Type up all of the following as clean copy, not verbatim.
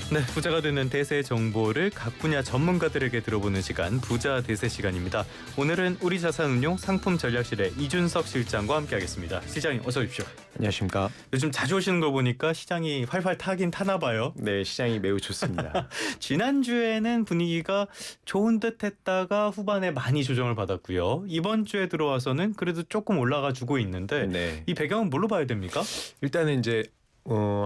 네, 부자가 되는 대세 정보를 각 분야 전문가들에게 들어보는 시간, 부자 대세 시간입니다. 오늘은 우리자산운용 상품전략실의 이준석 실장과 함께하겠습니다. 시장님 어서 오십시오. 안녕하십니까. 요즘 자주 오시는 거 보니까 시장이 활활 타긴 타나 봐요. 네, 시장이 매우 좋습니다. 지난주에는 분위기가 좋은 듯 했다가 후반에 많이 조정을 받았고요. 이번 주에 들어와서는 그래도 조금 올라가 주고 있는데 네. 이 배경은 뭘로 봐야 됩니까? 일단은 이제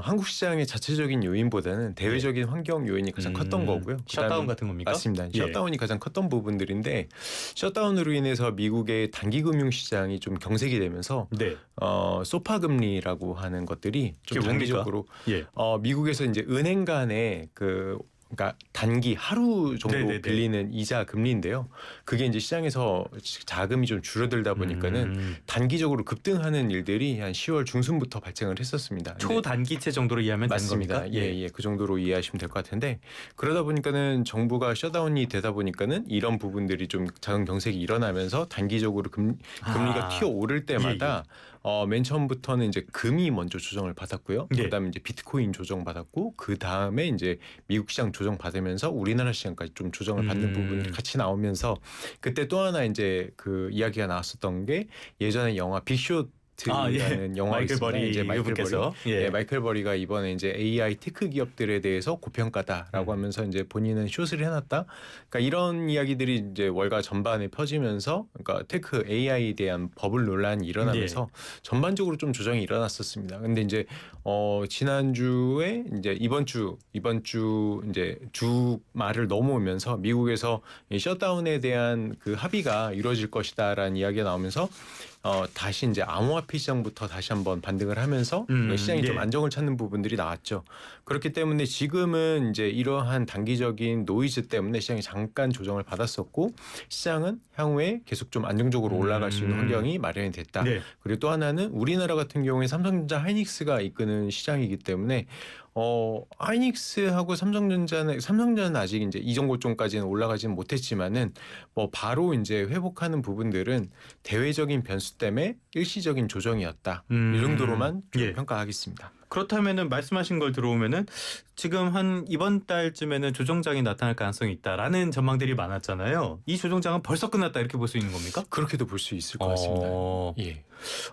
한국 시장의 자체적인 요인보다는 대외적인 환경 요인이 가장 컸던 거고요. 샷다운 같은 겁니까? 맞습니다. 예. 셧다운이 가장 컸던 부분들인데 셧다운으로 인해서 미국의 단기 금융 시장이 좀 경색이 되면서 네. 소파 금리라고 하는 것들이 좀 그게 단기적으로 예. 미국에서 이제 은행 간의 그러니까 단기 하루 정도 네네네. 빌리는 이자 금리인데요. 그게 이제 시장에서 자금이 좀 줄어들다 보니까는 단기적으로 급등하는 일들이 한 10월 중순부터 발생을 했었습니다. 초단기채 정도로 이해하면 되는 맞습니다. 겁니까? 예, 그 정도로 이해하시면 될 것 같은데 그러다 보니까는 정부가 셧다운이 되다 보니까는 이런 부분들이 좀 자금 경색이 일어나면서 단기적으로 금리가 튀어오를 때마다 맨 처음부터는 이제 금이 먼저 조정을 받았고요. 예. 그다음에 이제 비트코인 조정 받았고 그 다음에 이제 미국 시장 조정 받으면서 우리나라 시장까지 좀 조정을 받는 부분이 같이 나오면서 그때 또 하나 이제 그 이야기가 나왔었던 게 예전에 영화 빅쇼 라는 영화가 마이클 있습니다. 버리 이제 마이클 유부께서. 버리, 예. 마이클 버리가 이번에 이제 AI 테크 기업들에 대해서 고평가다라고 하면서 이제 본인은 숏을 해놨다. 그러니까 이런 이야기들이 이제 월가 전반에 퍼지면서, 그러니까 테크 AI에 대한 버블 논란이 일어나면서 전반적으로 좀 조정이 일어났었습니다. 근데 이제 지난주에 이제 이번 주 이제 주말을 넘어오면서 미국에서 이 셧다운에 대한 그 합의가 이루어질 것이다라는 이야기가 나오면서 다시 이제 암호화폐 시장부터 다시 한번 반등을 하면서 시장이 좀 안정을 찾는 부분들이 나왔죠. 그렇기 때문에 지금은 이제 이러한 단기적인 노이즈 때문에 시장이 잠깐 조정을 받았었고 시장은 향후에 계속 좀 안정적으로 올라갈 수 있는 환경이 마련이 됐다. 네. 그리고 또 하나는 우리나라 같은 경우에 삼성전자 하이닉스가 이끄는 시장이기 때문에 하이닉스하고 삼성전자는 아직 이제 이전 고점까지는 올라가지는 못했지만은 바로 이제 회복하는 부분들은 대외적인 변수 때문에 일시적인 조정이었다. 이 정도로만 좀 평가하겠습니다. 그렇다면은 말씀하신 걸 들어오면은 지금 한 이번 달쯤에는 조정장이 나타날 가능성이 있다라는 전망들이 많았잖아요. 이 조정장은 벌써 끝났다 이렇게 볼 수 있는 겁니까? 그렇게도 볼 수 있을 것 같습니다. 예.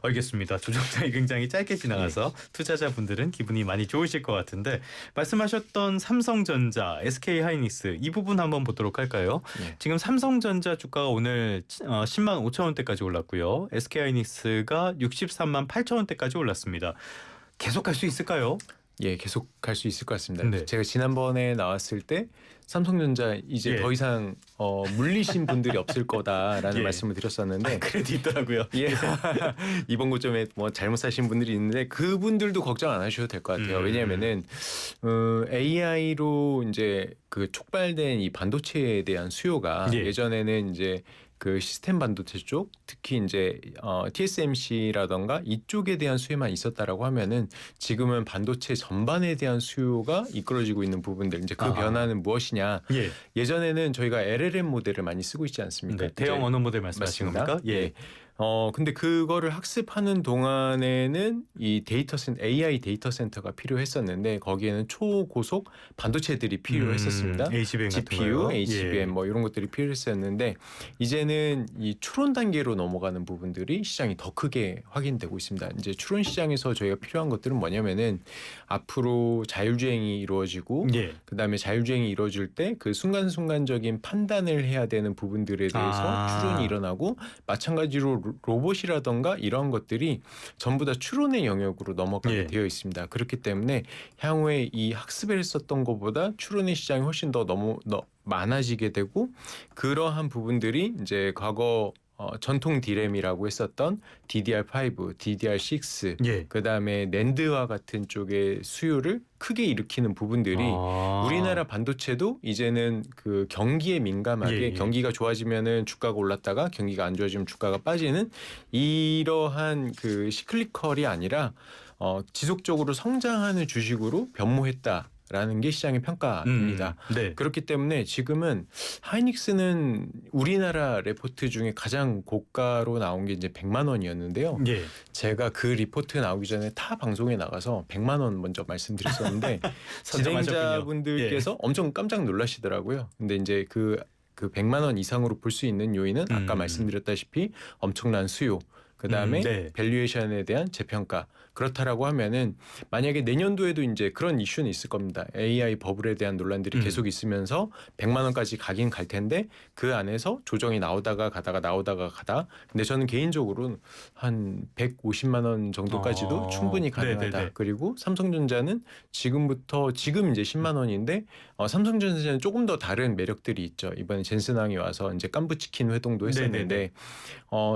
알겠습니다. 조정장이 굉장히 짧게 지나가서 투자자분들은 기분이 많이 좋으실 것 같은데 말씀하셨던 삼성전자, SK하이닉스 이 부분 한번 보도록 할까요? 예. 지금 삼성전자 주가가 오늘 10만 5천 원대까지 올랐고요. SK하이닉스가 63만 8천 원대까지 올랐습니다. 계속 갈 수 있을까요? 예, 계속 갈 수 있을 것 같습니다. 네. 제가 지난번에 나왔을 때 삼성전자 이제 더 이상 물리신 분들이 없을 거다라는 말씀을 드렸었는데 그래도 있더라고요. 예. 이번 고점에 잘못 사신 분들이 있는데 그분들도 걱정 안 하셔도 될 것 같아요. 왜냐하면은 AI로 이제 그 촉발된 이 반도체에 대한 수요가 예전에는 이제 그 시스템 반도체 쪽 특히 이제 TSMC라던가 이쪽에 대한 수요만 있었다라고 하면은 지금은 반도체 전반에 대한 수요가 이끌어지고 있는 부분들 이제 그 변화는 무엇이냐? 예전에는 저희가 LLM 모델을 많이 쓰고 있지 않습니까? 네, 대형 언어 모델 말씀하시는 겁니까? 예. 근데 그거를 학습하는 동안에는 이 AI 데이터 센터가 필요했었는데 거기에는 초고속 반도체들이 필요했었습니다. HBM GPU, HBM 이런 것들이 필요했었는데 이제는 이 추론 단계로 넘어가는 부분들이 시장이 더 크게 확인되고 있습니다. 이제 추론 시장에서 저희가 필요한 것들은 뭐냐면은 앞으로 자율주행이 이루어지고 그다음에 자율주행이 이루어질 때 그 순간순간적인 판단을 해야 되는 부분들에 대해서 추론이 일어나고 마찬가지로 로봇이라던가 이런 것들이 전부 다 추론의 영역으로 넘어가게 되어 있습니다. 그렇기 때문에 향후에 이 학습을 했었던 것보다 추론의 시장이 훨씬 더 많아지게 되고 그러한 부분들이 이제 과거 전통 디램이라고 했었던 DDR5, DDR6, 그다음에 낸드와 같은 쪽의 수요를 크게 일으키는 부분들이 우리나라 반도체도 이제는 그 경기에 민감하게 경기가 좋아지면은 주가가 올랐다가 경기가 안 좋아지면 주가가 빠지는 이러한 그 시클리컬이 아니라 지속적으로 성장하는 주식으로 변모했다. 있다라는 게 시장의 평가입니다. 네. 그렇기 때문에 지금은 하이닉스는 우리나라 레포트 중에 가장 고가로 나온 게 이제 100만 원이었는데요. 예. 제가 그 리포트 나오기 전에 타 방송에 나가서 100만 원 먼저 말씀드렸었는데 진행자분들께서 엄청 깜짝 놀라시더라고요. 근데 이제 그 100만 원 이상으로 볼 수 있는 요인은 아까 말씀드렸다시피 엄청난 수요, 그다음에 네. 밸류에이션에 대한 재평가. 그렇다라고 하면은 만약에 내년도에도 이제 그런 이슈는 있을 겁니다. AI 버블에 대한 논란들이 계속 있으면서 100만 원까지 가긴 갈 텐데 그 안에서 조정이 나오다가 가다. 근데 저는 개인적으로 한 150만 원 정도까지도 충분히 가능하다. 네네네. 그리고 삼성전자는 지금 이제 10만 원인데 삼성전자는 조금 더 다른 매력들이 있죠. 이번에 젠슨왕이 와서 이제 깐부치킨 회동도 했었는데 네네네.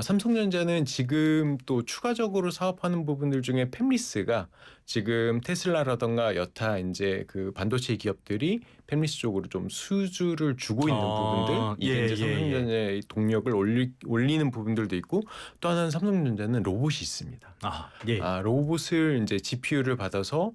삼성전자는 지금 또 추가적으로 사업하는 부분들 중에 팹리스가 지금 테슬라라던가 여타 이제 그 반도체 기업들이 팹리스 쪽으로 좀 수주를 주고 있는 부분들, 이게 이제 삼성전자의 동력을 올리는 부분들도 있고, 또 하나는 삼성전자는 로봇이 있습니다. 로봇을 이제 GPU를 받아서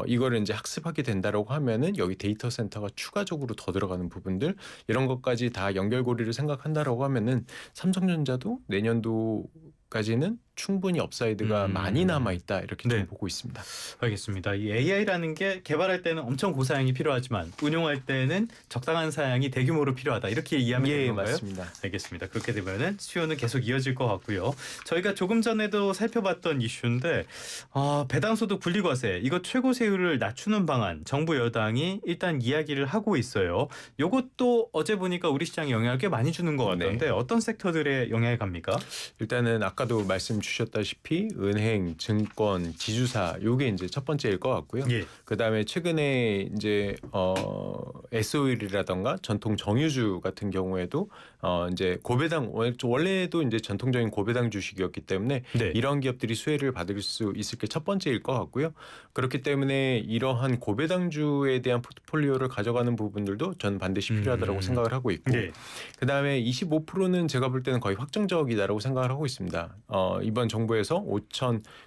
이거를 이제 학습하게 된다라고 하면은 여기 데이터 센터가 추가적으로 더 들어가는 부분들, 이런 것까지 다 연결고리를 생각한다라고 하면은 삼성전자도 내년도까지는 충분히 업사이드가 많이 남아 있다, 이렇게 좀 보고 있습니다. 알겠습니다. 이 AI라는 게 개발할 때는 엄청 고사양이 필요하지만 운용할 때는 적당한 사양이 대규모로 필요하다, 이렇게 이해하면 되는 건가요? 맞습니다. 알겠습니다. 그렇게 되면은 수요는 계속 이어질 것 같고요. 저희가 조금 전에도 살펴봤던 이슈인데 배당소득 분리과세 이거 최고세율을 낮추는 방안, 정부 여당이 일단 이야기를 하고 있어요. 이것도 어제 보니까 우리 시장에 영향을 꽤 많이 주는 것 같던데 어떤 섹터들에 영향을 갑니까? 일단은 아까도 말씀 주셨다시피 은행, 증권, 지주사, 요게 이제 첫 번째일 것 같고요. 그다음에 최근에 이제 S-오일이라던가 전통 정유주 같은 경우에도 이제 고배당, 원래도 이제 전통적인 고배당 주식이었기 때문에 이런 기업들이 수혜를 받을 수 있을 게 첫 번째일 것 같고요. 그렇기 때문에 이러한 고배당주에 대한 포트폴리오를 가져가는 부분들도 저는 반드시 필요하다고 생각을 하고 있고, 그다음에 25%는 제가 볼 때는 거의 확정적이다라고 생각을 하고 있습니다. 이번 정부에서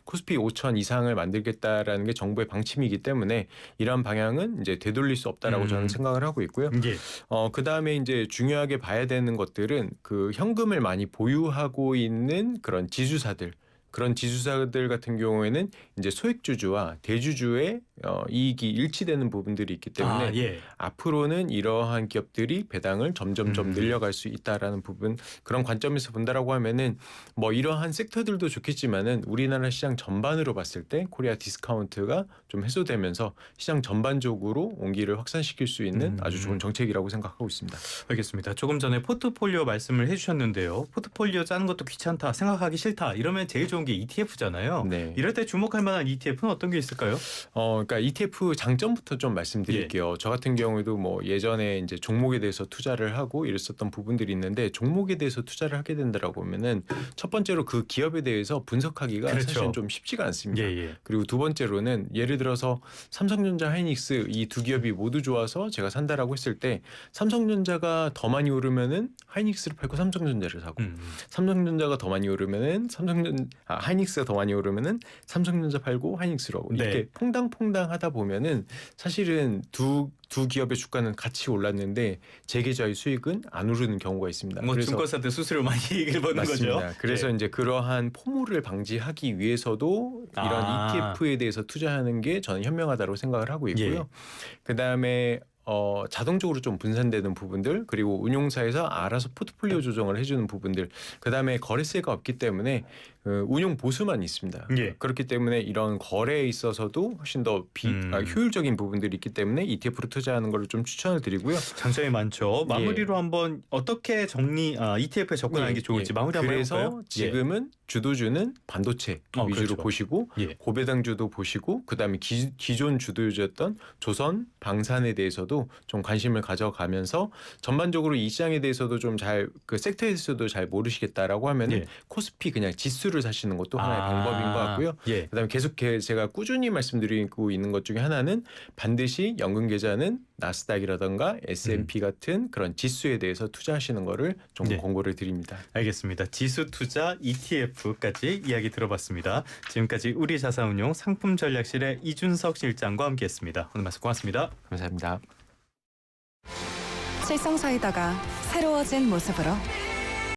코스피 5,000 이상을 만들겠다라는 게 정부의 방침이기 때문에 이런 방향은 이제 되돌릴 수 없다라고 저는 생각을 하고 있고요. 그다음에 이제 중요하게 봐야 되는 것들은 그 현금을 많이 보유하고 있는 그런 지주사들 같은 경우에는 이제 소액주주와 대주주의 이익이 일치되는 부분들이 있기 때문에 앞으로는 이러한 기업들이 배당을 점점점 늘려갈 수 있다라는 부분, 그런 관점에서 본다라고 하면은 뭐 이러한 섹터들도 좋겠지만은 우리나라 시장 전반으로 봤을 때 코리아 디스카운트가 좀 해소되면서 시장 전반적으로 온기를 확산시킬 수 있는 아주 좋은 정책이라고 생각하고 있습니다. 알겠습니다. 조금 전에 포트폴리오 말씀을 해주셨는데요. 포트폴리오 짜는 것도 귀찮다, 생각하기 싫다, 이러면 제일 좋은 게 ETF잖아요. 이럴 때 주목할 만한 ETF는 어떤 게 있을까요? 그러니까 ETF 장점부터 좀 말씀드릴게요. 저 같은 경우에도 뭐 예전에 이제 종목에 대해서 투자를 하고 이랬었던 부분들이 있는데, 종목에 대해서 투자를 하게 된다라고 하면은 첫 번째로 그 기업에 대해서 분석하기가 사실은 좀 쉽지가 않습니다. 그리고 두 번째로는 예를 들어서 삼성전자, 하이닉스 이 두 기업이 모두 좋아서 제가 산다라고 했을 때 삼성전자가 더 많이 오르면은 하이닉스를 팔고 삼성전자를 사고, 삼성전자가 더 많이 오르면은 하이닉스가 더 많이 오르면은 삼성전자 팔고 하이닉스로 하고, 이렇게 퐁당퐁당 하다 보면은 사실은 두 기업의 주가는 같이 올랐는데 재계좌의 수익은 안 오르는 경우가 있습니다. 그래서 증권사들 수수료 많이 이익을 버는 거죠. 그래서 이제 그러한 포모를 방지하기 위해서도 이런 ETF에 대해서 투자하는 게 저는 현명하다고 생각을 하고 있고요. 그다음에 자동적으로 좀 분산되는 부분들, 그리고 운용사에서 알아서 포트폴리오 조정을 해주는 부분들, 그다음에 거래세가 없기 때문에 운용 보수만 있습니다. 그렇기 때문에 이런 거래에 있어서도 훨씬 더 효율적인 부분들이 있기 때문에 ETF로 투자하는 걸 좀 추천을 드리고요. 장점이 많죠. 마무리로 한번 어떻게 ETF에 접근하는 게 좋을지 마무리 한번 해볼까요? 그래서 지금은 주도주는 반도체 위주로 보시고 고배당주도 보시고, 그다음에 기존 주도주였던 조선, 방산에 대해서도 좀 관심을 가져가면서 전반적으로 이 시장에 대해서도 좀 잘, 그 섹터에 대해서도 잘 모르시겠다라고 하면은 코스피 그냥 지수로 지수를 사시는 것도 하나의 방법인 것 같고요. 예. 그다음에 계속 제가 꾸준히 말씀드리고 있는 것 중에 하나는 반드시 연금 계좌는 나스닥이라던가 S&P 같은 그런 지수에 대해서 투자하시는 거를 좀 네. 권고를 드립니다. 알겠습니다. 지수 투자 ETF까지 이야기 들어봤습니다. 지금까지 우리자산운용 상품전략실의 이준석 실장과 함께했습니다. 오늘 말씀 고맙습니다. 감사합니다. 칠성사이다가 새로워진 모습으로